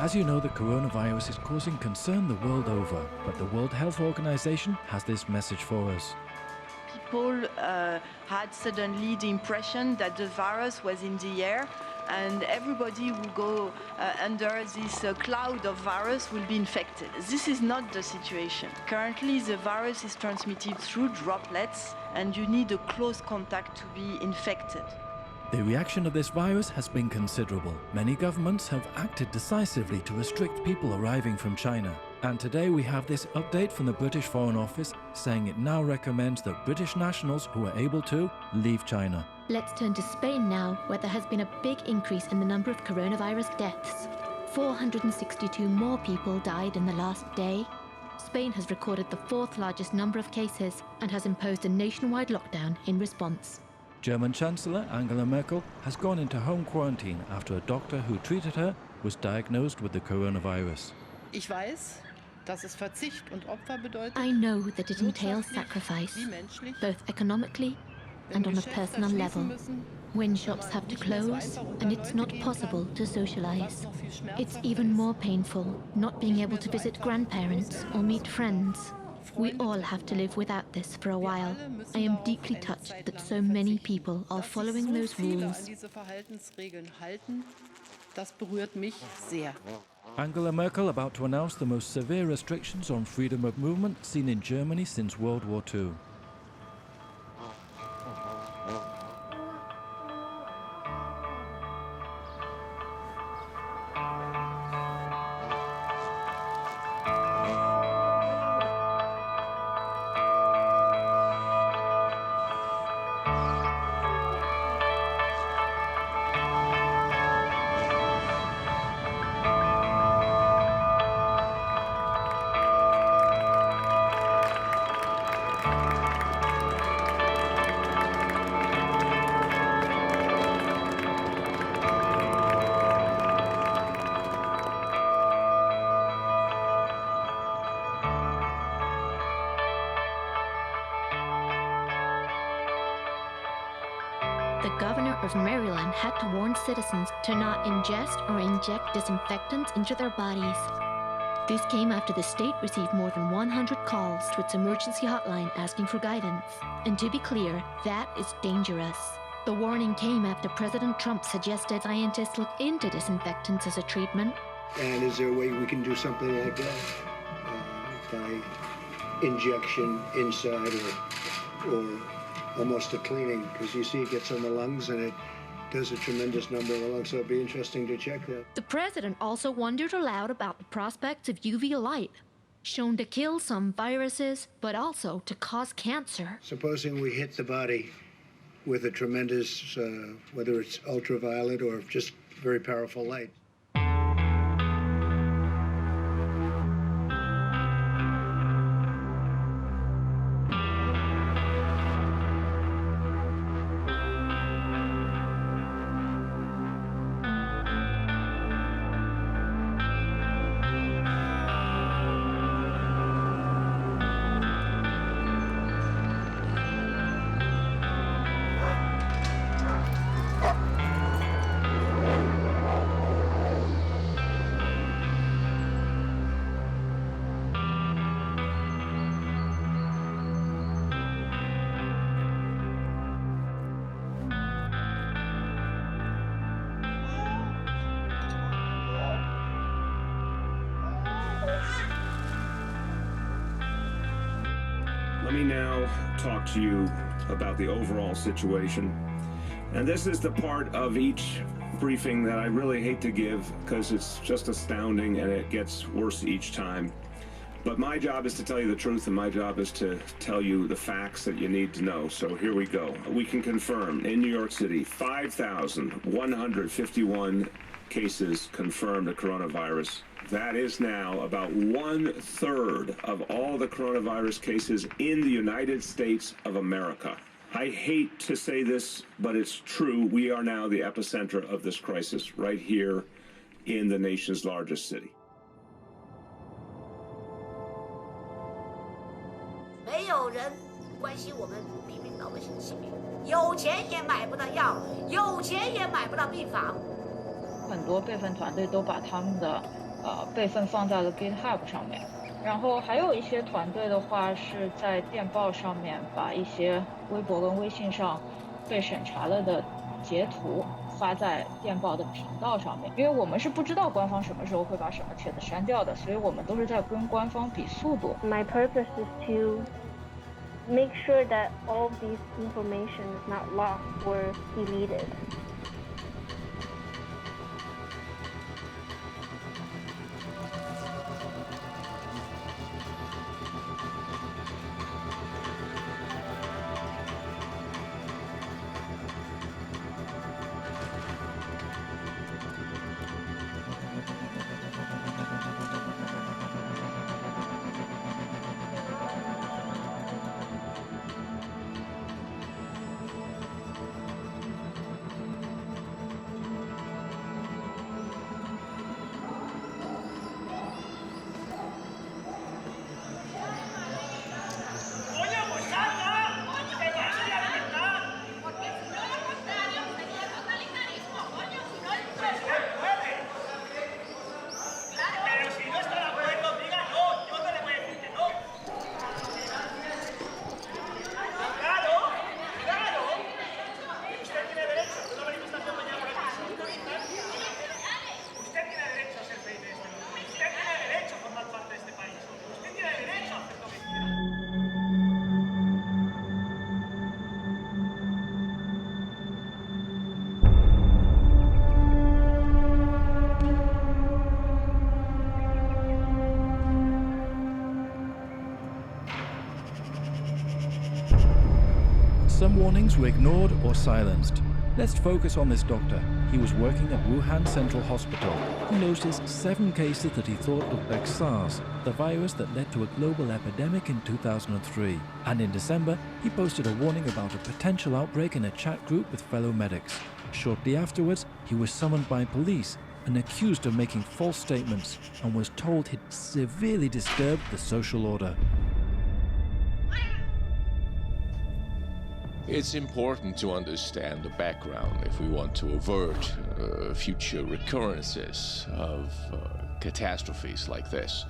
As you know, the coronavirus is causing concern the world over, but the World Health Organization has this message for us. People had suddenly the impression that the virus was in the air, and everybody who go under this cloud of virus will be infected. This is not the situation. Currently, the virus is transmitted through droplets, and you need a close contact to be infected. The reaction of this virus has been considerable. Many governments have acted decisively to restrict people arriving from China. And today we have this update from the British Foreign Office saying it now recommends that British nationals who are able to leave China. Let's turn to Spain now, where there has been a big increase in the number of coronavirus deaths. 462 more people died in the last day. Spain has recorded the fourth largest number of cases and has imposed a nationwide lockdown in response. German Chancellor Angela Merkel has gone into home quarantine after a doctor who treated her was diagnosed with the coronavirus. Ich weiß, dass es Verzicht und Opfer bedeutet. I know that it entails sacrifice, both economically and on a personal level. When shops have to close and it's not possible to socialize. It's even more painful not being able to visit grandparents or meet friends. We all have to live without this for a while. I am deeply touched that so many people are following those rules. Das berührt mich sehr. Angela Merkel about to announce the most severe restrictions on freedom of movement seen in Germany since World War II. The governor of Maryland had to warn citizens to not ingest or inject disinfectants into their bodies. This came after the state received more than 100 calls to its emergency hotline asking for guidance. And to be clear, that is dangerous. The warning came after President Trump suggested scientists look into disinfectants as a treatment. And is there a way we can do something like that? By injection inside or almost a cleaning, because you see it gets on the lungs and it does a tremendous number of the lungs, so it'd be interesting to check that. The president also wondered aloud about the prospects of UV light, shown to kill some viruses, but also to cause cancer. Supposing we hit the body with a tremendous, whether it's ultraviolet or just very powerful light. Let me now talk to you about the overall situation. And this is the part of each briefing that I really hate to give because it's just astounding and it gets worse each time. But my job is to tell you the truth, and my job is to tell you the facts that you need to know. So here we go. We can confirm in New York City, 5,151 cases confirmed of coronavirus. That is now about 1/3 of all the coronavirus cases in the United States of America. I hate to say this, but it's true. We are now the epicenter of this crisis right here in the nation's largest city. 没有人关心我们平民老百姓的性命，有钱也买不到药，有钱也买不到病房。很多备份团队都把他们的备份放在了 GitHub 上面。然后还有一些团队的话是在电报上面把一些微博跟微信上被审查了的截图发在电报的频道上面，因为我们是不知道官方什么时候会把什么帖子删掉的，所以我们都是在跟官方比速度。 My purpose is to make sure that all of this information is not lost or deleted. Some warnings were ignored or silenced. Let's focus on this doctor. He was working at Wuhan Central Hospital. He noticed 7 cases that he thought looked like SARS, the virus that led to a global epidemic in 2003. And in December, he posted a warning about a potential outbreak in a chat group with fellow medics. Shortly afterwards, he was summoned by police and accused of making false statements and was told he'd severely disturbed the social order. It's important to understand the background if we want to avert future recurrences of catastrophes like this.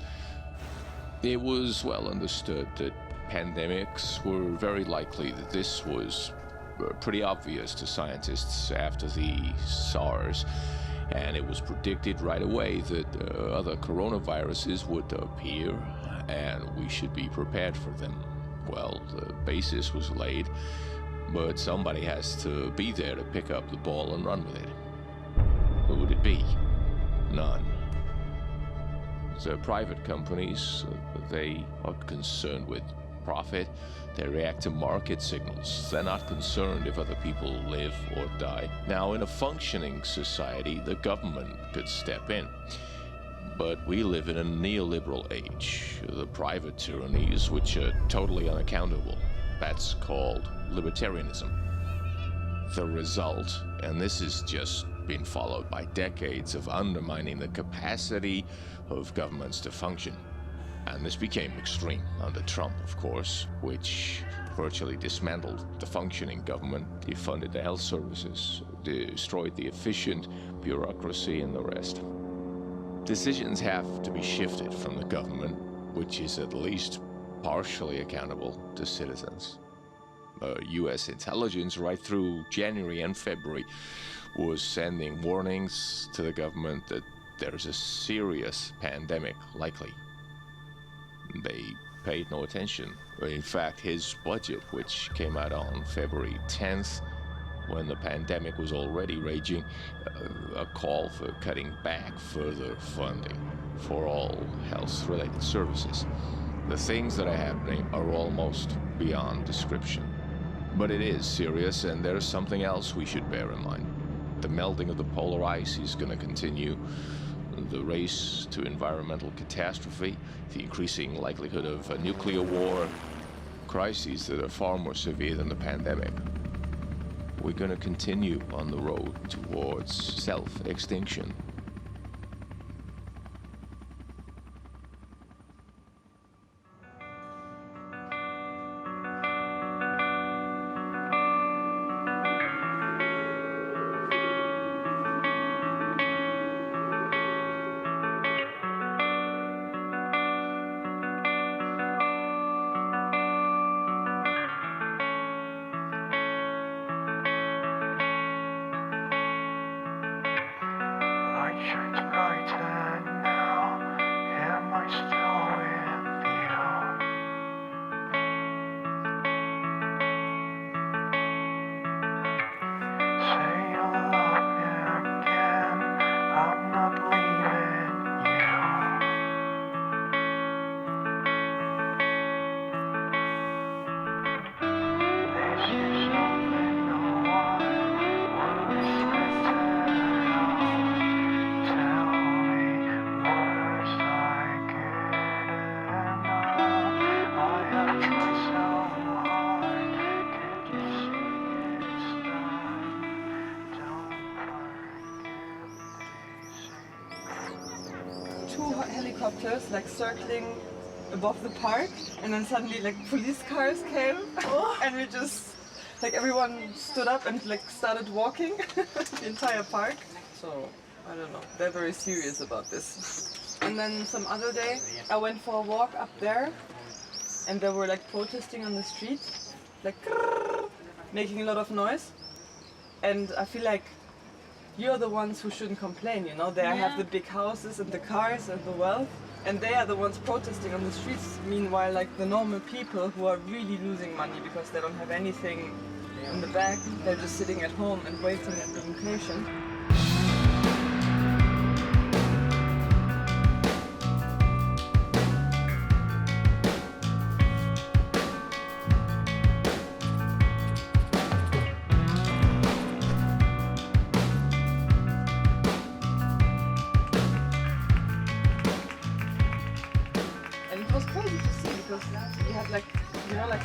It was well understood that pandemics were very likely, that this was pretty obvious to scientists after the SARS, and it was predicted right away that other coronaviruses would appear and we should be prepared for them. Well, the basis was laid, but somebody has to be there to pick up the ball and run with it. Who would it be? None. The private companies, they are concerned with profit. They react to market signals. They're not concerned if other people live or die. Now, in a functioning society, the government could step in. But we live in a neoliberal age, the private tyrannies which are totally unaccountable. That's called libertarianism. The result, and this has just been followed by decades of undermining the capacity of governments to function. And this became extreme under Trump, of course, which virtually dismantled the functioning government, defunded the health services, destroyed the efficient bureaucracy and the rest. Decisions have to be shifted from the government, which is at least partially accountable to citizens. US intelligence right through January and February was sending warnings to the government that there's a serious pandemic likely. They paid no attention. In fact, his budget, which came out on February 10th, when the pandemic was already raging, a call for cutting back further funding for all health-related services. The things that are happening are almost beyond description. But it is serious, and there's something else we should bear in mind. The melting of the polar ice is going to continue. The race to environmental catastrophe, the increasing likelihood of a nuclear war, crises that are far more severe than the pandemic. We're going to continue on the road towards self-extinction. helicopters like circling above the park, and then suddenly like police cars came, and we just like everyone stood up and like started walking the entire park. So I don't know, they're very serious about this. And then some other day I went for a walk up there, and they were like protesting on the street, like making a lot of noise. And I feel like you're the ones who shouldn't complain, you know? They have the big houses and the cars and the wealth, and they are the ones protesting on the streets. Meanwhile, like the normal people who are really losing money because they don't have anything in the bank, they're just sitting at home and waiting and being patient.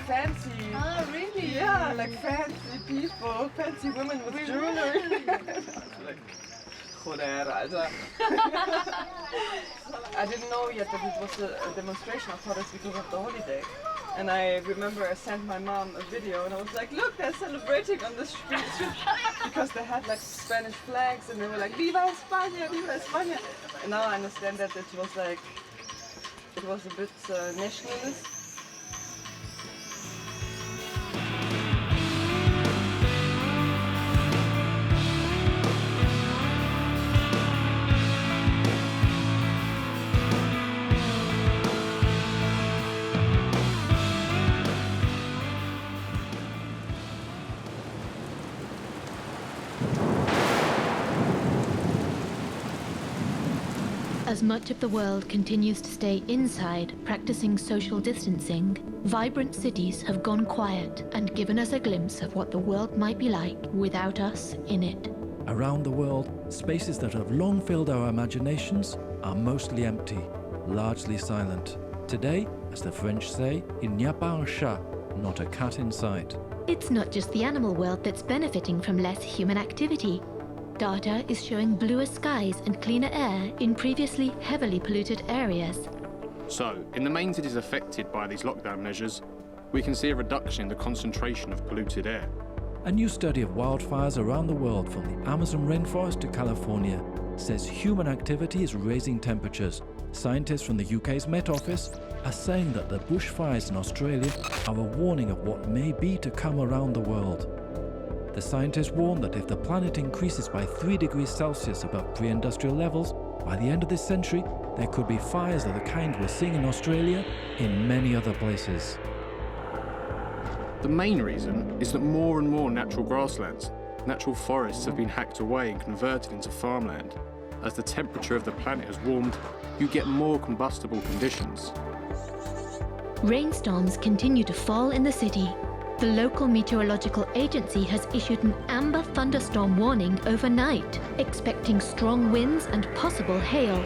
Fancy. Oh, really? Yeah, like fancy people, fancy women with jewelry. Like, joder, Alter. I didn't know yet that it was a demonstration. I thought it's because of the holiday. And I remember I sent my mom a video and I was like, look, they're celebrating on the street because they had like Spanish flags and they were like, Viva España, Viva España. And now I understand that it was like, it was a bit nationalist. As much of the world continues to stay inside, practicing social distancing, vibrant cities have gone quiet and given us a glimpse of what the world might be like without us in it. Around the world, spaces that have long filled our imaginations are mostly empty, largely silent. Today, as the French say, il n'y a pas un chat, not a cat in sight. It's not just the animal world that's benefiting from less human activity. Data is showing bluer skies and cleaner air in previously heavily polluted areas. So, in the main cities affected by these lockdown measures, we can see a reduction in the concentration of polluted air. A new study of wildfires around the world from the Amazon rainforest to California says human activity is raising temperatures. Scientists from the UK's Met Office are saying that the bushfires in Australia are a warning of what may be to come around the world. The scientists warn that if the planet increases by 3 degrees Celsius above pre-industrial levels, by the end of this century, there could be fires of the kind we're seeing in Australia in many other places. The main reason is that more and more natural grasslands, natural forests have been hacked away and converted into farmland. As the temperature of the planet has warmed, you get more combustible conditions. Rainstorms continue to fall in the city. The local meteorological agency has issued an amber thunderstorm warning overnight, expecting strong winds and possible hail.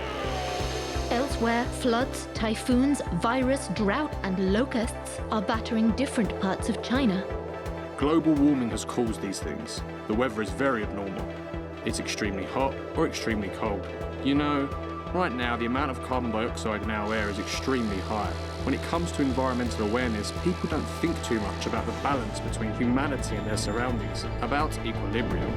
Elsewhere, floods, typhoons, virus, drought, and locusts are battering different parts of China. Global warming has caused these things. The weather is very abnormal. It's extremely hot or extremely cold. You know, right now the amount of carbon dioxide in our air is extremely high. When it comes to environmental awareness, people don't think too much about the balance between humanity and their surroundings, about equilibrium.